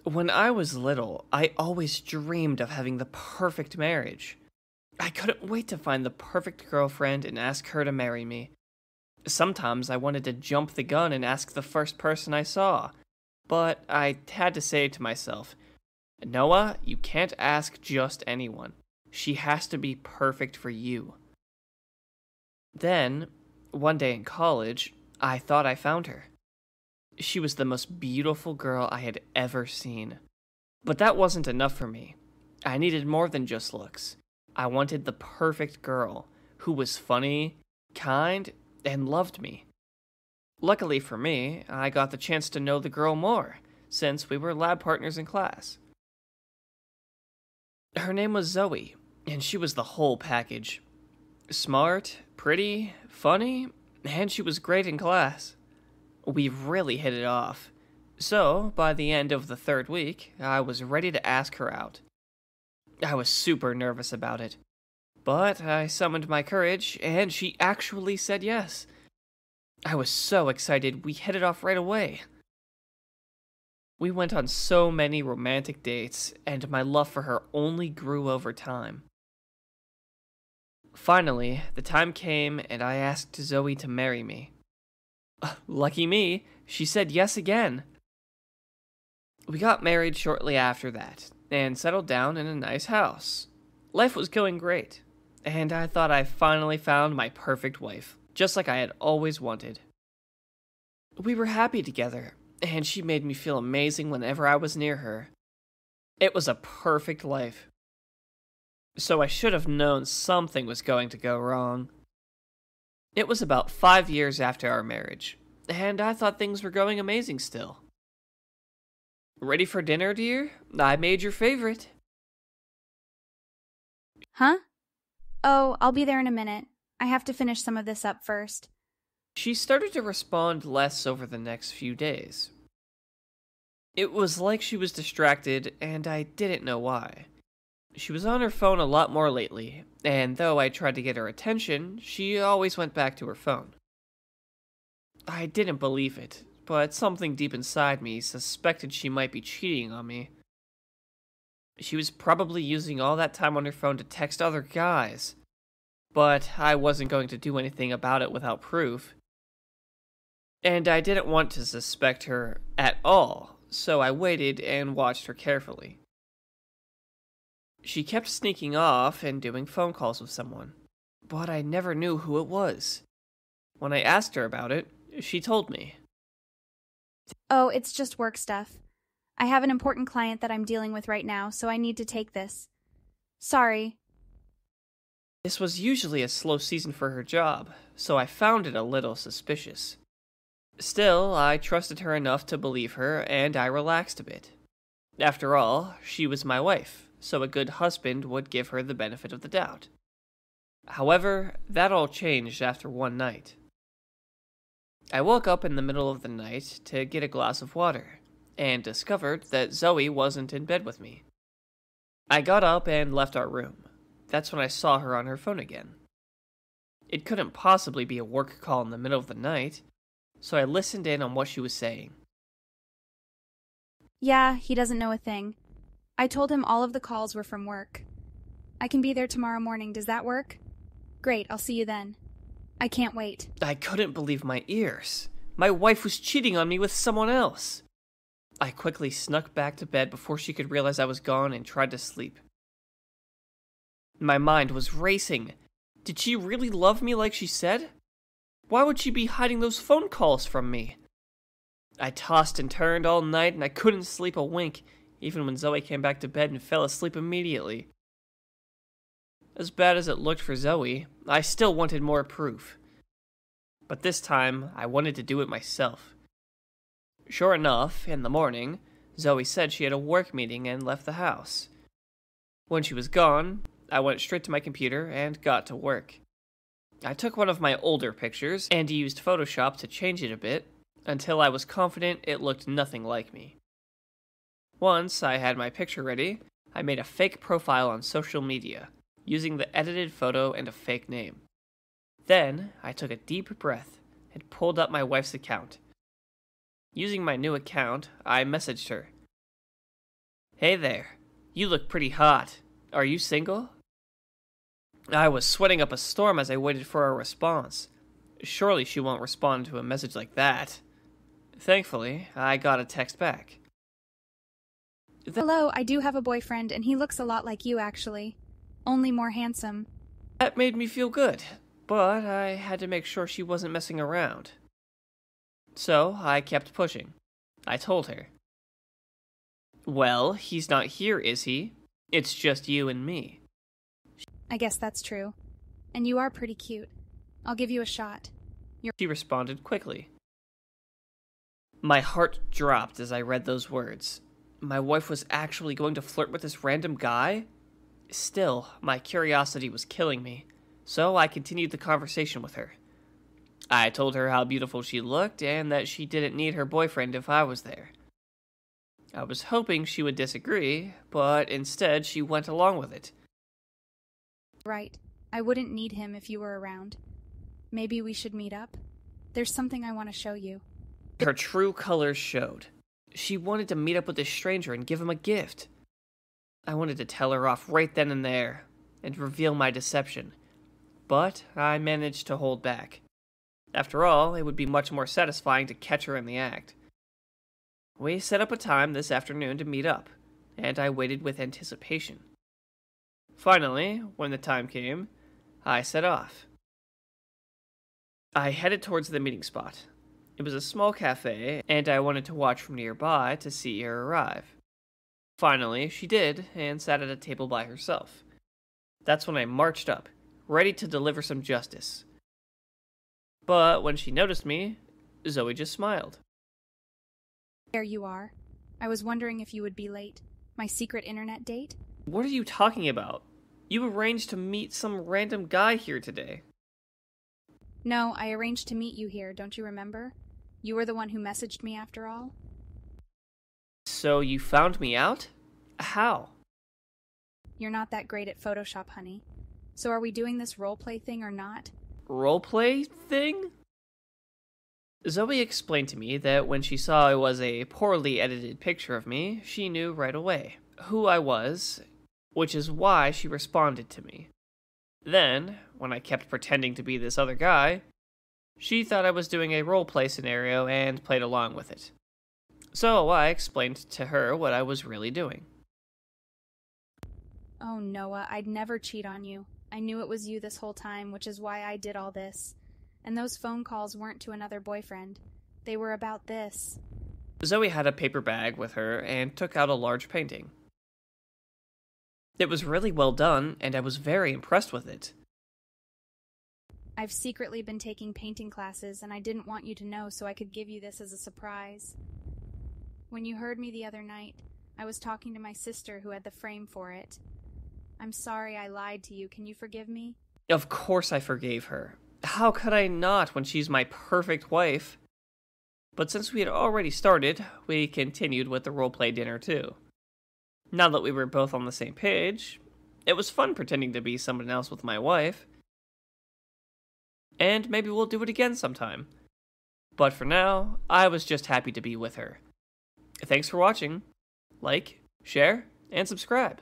When I was little, I always dreamed of having the perfect marriage. I couldn't wait to find the perfect girlfriend and ask her to marry me. Sometimes I wanted to jump the gun and ask the first person I saw, but I had to say to myself, Noah, you can't ask just anyone. She has to be perfect for you. Then, one day in college, I thought I found her. She was the most beautiful girl I had ever seen. But that wasn't enough for me. I needed more than just looks. I wanted the perfect girl who was funny, kind, and loved me. Luckily for me, I got the chance to know the girl more, since we were lab partners in class. Her name was Zoe, and she was the whole package. Smart, pretty, funny, and she was great in class. We really hit it off. So, by the end of the third week, I was ready to ask her out. I was super nervous about it. But I summoned my courage, and she actually said yes. I was so excited we hit it off right away. We went on so many romantic dates, and my love for her only grew over time. Finally, the time came and I asked Zoe to marry me. Lucky me, she said yes again. We got married shortly after that, and settled down in a nice house. Life was going great, and I thought I finally found my perfect wife, just like I had always wanted. We were happy together, and she made me feel amazing whenever I was near her. It was a perfect life. So I should have known something was going to go wrong. It was about 5 years after our marriage, and I thought things were going amazing still. Ready for dinner, dear? I made your favorite. Huh? Oh, I'll be there in a minute. I have to finish some of this up first. She started to respond less over the next few days. It was like she was distracted, and I didn't know why. She was on her phone a lot more lately, and though I tried to get her attention, she always went back to her phone. I didn't believe it, but something deep inside me suspected she might be cheating on me. She was probably using all that time on her phone to text other guys, but I wasn't going to do anything about it without proof. And I didn't want to suspect her at all, so I waited and watched her carefully. She kept sneaking off and doing phone calls with someone, but I never knew who it was. When I asked her about it, she told me. Oh, it's just work stuff. I have an important client that I'm dealing with right now, so I need to take this. Sorry. This was usually a slow season for her job, so I found it a little suspicious. Still, I trusted her enough to believe her, and I relaxed a bit. After all, she was my wife, so a good husband would give her the benefit of the doubt. However, that all changed after one night. I woke up in the middle of the night to get a glass of water, and discovered that Zoe wasn't in bed with me. I got up and left our room. That's when I saw her on her phone again. It couldn't possibly be a work call in the middle of the night, so I listened in on what she was saying. Yeah, he doesn't know a thing. I told him all of the calls were from work. I can be there tomorrow morning. Does that work? Great, I'll see you then. I can't wait. I couldn't believe my ears. My wife was cheating on me with someone else. I quickly snuck back to bed before she could realize I was gone and tried to sleep. My mind was racing. Did she really love me like she said? Why would she be hiding those phone calls from me? I tossed and turned all night and I couldn't sleep a wink, even when Zoe came back to bed and fell asleep immediately. As bad as it looked for Zoe, I still wanted more proof. But this time, I wanted to do it myself. Sure enough, in the morning, Zoe said she had a work meeting and left the house. When she was gone, I went straight to my computer and got to work. I took one of my older pictures and used Photoshop to change it a bit, until I was confident it looked nothing like me. Once I had my picture ready, I made a fake profile on social media, using the edited photo and a fake name. Then, I took a deep breath and pulled up my wife's account. Using my new account, I messaged her. Hey there. You look pretty hot. Are you single? I was sweating up a storm as I waited for a response. Surely she won't respond to a message like that. Thankfully, I got a text back. Hello, I do have a boyfriend, and he looks a lot like you, actually. Only more handsome. That made me feel good, but I had to make sure she wasn't messing around. So, I kept pushing. I told her. Well, he's not here, is he? It's just you and me. I guess that's true. And you are pretty cute. I'll give you a shot. She responded quickly. My heart dropped as I read those words. My wife was actually going to flirt with this random guy? Still, my curiosity was killing me, so I continued the conversation with her. I told her how beautiful she looked and that she didn't need her boyfriend if I was there. I was hoping she would disagree, but instead she went along with it. Right. I wouldn't need him if you were around. Maybe we should meet up? There's something I want to show you. Her true colors showed. She wanted to meet up with this stranger and give him a gift. I wanted to tell her off right then and there, and reveal my deception. But I managed to hold back. After all, it would be much more satisfying to catch her in the act. We set up a time this afternoon to meet up, and I waited with anticipation. Finally, when the time came, I set off. I headed towards the meeting spot. It was a small cafe, and I wanted to watch from nearby to see her arrive. Finally, she did, and sat at a table by herself. That's when I marched up, ready to deliver some justice. But when she noticed me, Zoe just smiled. There you are. I was wondering if you would be late. My secret internet date? What are you talking about? You arranged to meet some random guy here today. No, I arranged to meet you here, don't you remember? You were the one who messaged me after all. So you found me out? How? You're not that great at Photoshop, honey. So are we doing this roleplay thing or not? Roleplay thing? Zoe explained to me that when she saw it was a poorly edited picture of me, she knew right away who I was, which is why she responded to me. Then, when I kept pretending to be this other guy, she thought I was doing a roleplay scenario and played along with it. So I explained to her what I was really doing. Oh, Noah, I'd never cheat on you. I knew it was you this whole time, which is why I did all this. And those phone calls weren't to another boyfriend. They were about this. Zoe had a paper bag with her and took out a large painting. It was really well done, and I was very impressed with it. I've secretly been taking painting classes, and I didn't want you to know so I could give you this as a surprise. When you heard me the other night, I was talking to my sister who had the frame for it. I'm sorry I lied to you. Can you forgive me? Of course I forgave her. How could I not when she's my perfect wife? But since we had already started, we continued with the roleplay dinner too. Now that we were both on the same page, it was fun pretending to be someone else with my wife. And maybe we'll do it again sometime. But for now, I was just happy to be with her. Thanks for watching. Like, share, and subscribe.